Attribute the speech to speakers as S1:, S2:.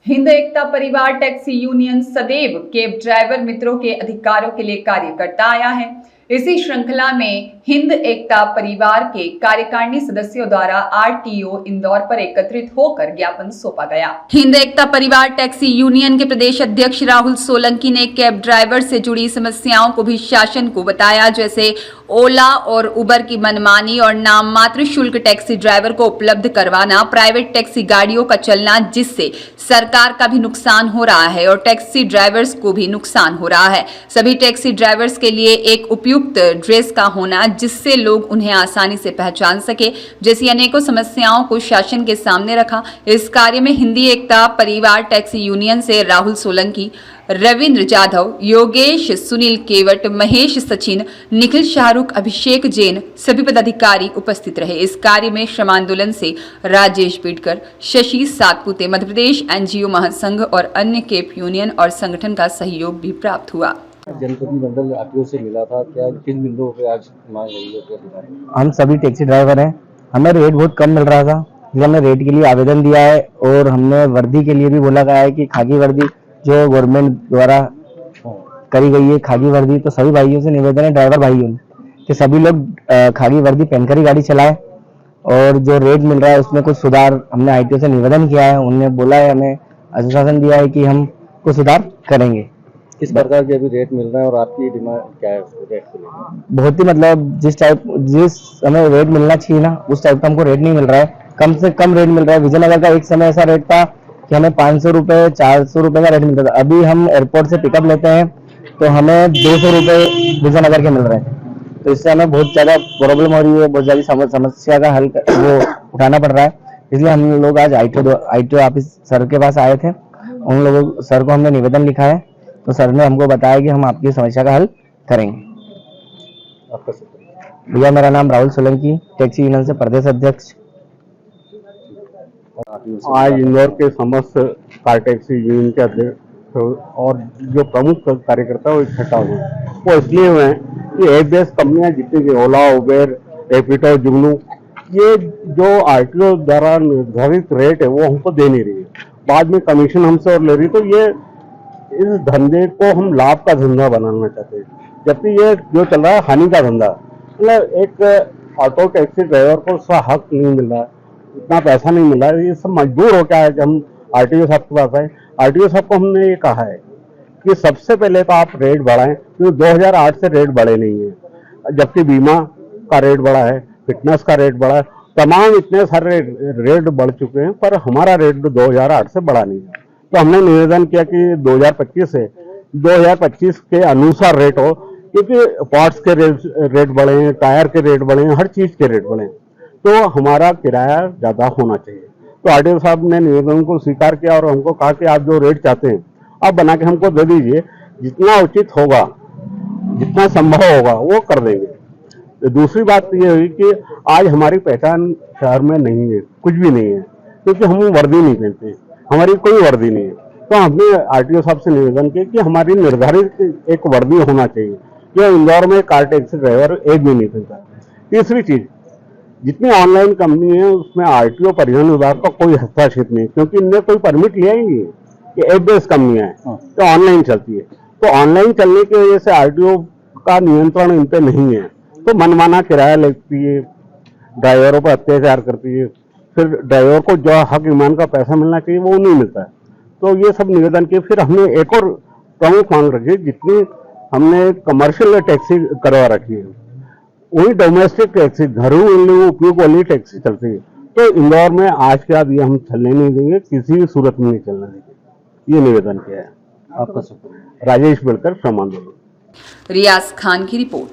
S1: हिंद एकता परिवार taxi union सदैव cab driver मित्रों के अधिकारों के लिए कार्य करता आया है। इसी श्रृंखला में हिंद एकता परिवार के कार्यकारिणी सदस्यों द्वारा आरटीओ इंदौर पर एकत्रित होकर ज्ञापन सौंपा गया। हिंद एकता परिवार टैक्सी यूनियन के प्रदेश अध्यक्ष राहुल सोलंकी ने कैब ड्राइवर से जुड़ी समस्याओं को भी शासन को बताया, जैसे ओला और उबर की मनमानी और नाम मात्र शुल्क टैक्सी ड्राइवर को उपलब्ध करवाना, प्राइवेट टैक्सी गाड़ियों का चलना जिससे सरकार का भी नुकसान हो रहा है और टैक्सी ड्राइवर्स को भी नुकसान हो रहा है। सभी टैक्सी ड्राइवर्स के लिए एक उपयुक्त ड्रेस का होना जिससे लोग उन्हें आसानी से पहचान सके, जैसी अनेकों समस्याओं को शासन के सामने रखा। इस कार्य में हिंदी एकता परिवार टैक्सी यूनियन से राहुल सोलंकी, रविंद्र जाधव, योगेश, सुनील केवट, महेश सचिन, निखिल शाहरुख, अभिषेक जैन सभी पदाधिकारी उपस्थित रहे। इस कार्य में श्रम आंदोलन से राजेश बिडकर, शशि सातपुते, मध्य प्रदेश एनजीओ महासंघ और अन्य केप यूनियन और संगठन का सहयोग भी प्राप्त हुआ।
S2: जनप्रति मंडल आरटीओ से मिला था, क्या किन बिंदुओं पे आज मांग रही है?
S3: हम सभी टैक्सी ड्राइवर हैं, हमें रेट बहुत कम मिल रहा था, इसलिए हमने रेट के लिए आवेदन दिया है और हमने वर्दी के लिए भी बोला गया है कि खाकी वर्दी जो गवर्नमेंट द्वारा करी गई है खाकी वर्दी, तो सभी भाइयों से निवेदन है, ड्राइवर भाइयों कि सभी लोग खाकी वर्दी पहनकर ही गाड़ी चलाएं और जो रेट मिल रहा है उसमें कुछ सुधार हमने आरटीओ से निवेदन किया है। उन्होंने बोला है, हमें आश्वासन दिया है कि हम कुछ सुधार करेंगे।
S2: किस प्रकार के अभी रेट मिल रहा है और आपकी डिमांड क्या है रेट को लेकर?
S3: बहुत ही मतलब जिस हमें रेट मिलना चाहिए ना उस टाइप का हमको रेट नहीं मिल रहा है, कम से कम रेट मिल रहा है। विजयनगर का एक समय ऐसा रेट था कि हमें 500 रुपए 400 रुपए का रेट मिलता था, अभी हम एयरपोर्ट से पिकअप लेते हैं तो हमें 200 रुपए विजयनगर के मिल रहे हैं, तो इससे हमें बहुत ज्यादा प्रॉब्लम हो रही है, बहुत ज्यादा समस्या का हल वो उठाना पड़ रहा है। इसलिए हम लोग आज आईटीओ ऑफिस सर के पास आए थे, उन लोगों सर को हमने निवेदन लिखा है, तो सर ने हमको बताया कि हम आपकी समस्या का हल करेंगे।
S2: आपका शुक्रिया।
S3: भैया, मेरा नाम राहुल सोलंकी, टैक्सी यूनियन से प्रदेश अध्यक्ष।
S4: आज इंदौर के समस्त कार टैक्सी यूनियन के अध्यक्ष और जो प्रमुख कार्यकर्ता वो इकट्ठा हुए, वो इसलिए हुए हैं कि एक देश कंपनियां जितनी भी ओला, उबेर, रैपिडो, जुगनू, ये जो आरटीओ द्वारा निर्धारित रेट है वो हमको दे नहीं रही है, बाद में कमीशन हमसे और ले रही, तो ये इस धंधे को हम लाभ का धंधा बनाना चाहते हैं, जबकि ये जो चल रहा है हानि का धंधा। मतलब एक ऑटो टैक्सी ड्राइवर को उसका हक नहीं मिल रहा है, इतना पैसा नहीं मिल रहा है, ये सब मजबूर हो क्या है कि हम आरटीओ साहब के पास आए। आरटीओ साहब को हमने ये कहा है कि सबसे पहले तो आप रेट बढ़ाएं, क्योंकि 2008 से रेट बढ़े नहीं है, जबकि बीमा का रेट बढ़ा है, फिटनेस का रेट बढ़ा है, तमाम इतने सारे रेट बढ़ चुके हैं, पर हमारा रेट 2008 से बढ़ा नहीं है। तो हमने निवेदन किया कि 2025 से 2025 के अनुसार रेट हो, क्योंकि पार्ट्स के रेट बढ़े हैं, टायर के रेट बढ़े हैं, हर चीज के रेट बढ़े हैं, तो हमारा किराया ज्यादा होना चाहिए। तो आरटीओ साहब ने निवेदन को स्वीकार किया और हमको कहा कि आप जो रेट चाहते हैं आप बना के हमको दे दीजिए, जितना उचित होगा, जितना संभव होगा वो कर देंगे। तो दूसरी बात ये हुई कि आज हमारी पहचान शहर में नहीं है, कुछ भी नहीं है, क्योंकि हम वर्दी नहीं पहनते, हमारी कोई वर्दी नहीं है। तो हमने आरटीओ साहब से निवेदन किया कि हमारी निर्धारित एक वर्दी होना चाहिए, जो इंदौर में कार टैक्सी ड्राइवर एक भी नहीं पहनता। तीसरी चीज, जितनी ऑनलाइन कंपनी है उसमें आरटीओ परिवहन विभाग का कोई हस्तक्षेप नहीं, क्योंकि इनने कोई परमिट लिया ही नहीं है, ये ऐप बेस्ड कंपनियां हैं तो ऑनलाइन चलती है, तो ऑनलाइन चलने की वजह से आरटीओ का नियंत्रण इन पे नहीं है, तो मनमाना किराया लेती है, ड्राइवरों पर अत्याचार करती है, फिर ड्राइवर को जो हक ईमान का पैसा मिलना चाहिए वो नहीं मिलता है। तो ये सब निवेदन किए। फिर हमने एक और प्रमुख मांग रखी, जितनी हमने कमर्शियल टैक्सी करवा रखी है वही डोमेस्टिक टैक्सी, घरेलू उपयोग वाली टैक्सी चलती है, तो इंदौर में आज के बाद ये हम चलने नहीं देंगे, किसी भी सूरत में नहीं चलने देंगे, ये निवेदन किया है।
S2: आपका शुक्रिया।
S4: राजेश बिडकर, श्रम आंदोलन।
S1: रियाज खान की रिपोर्ट।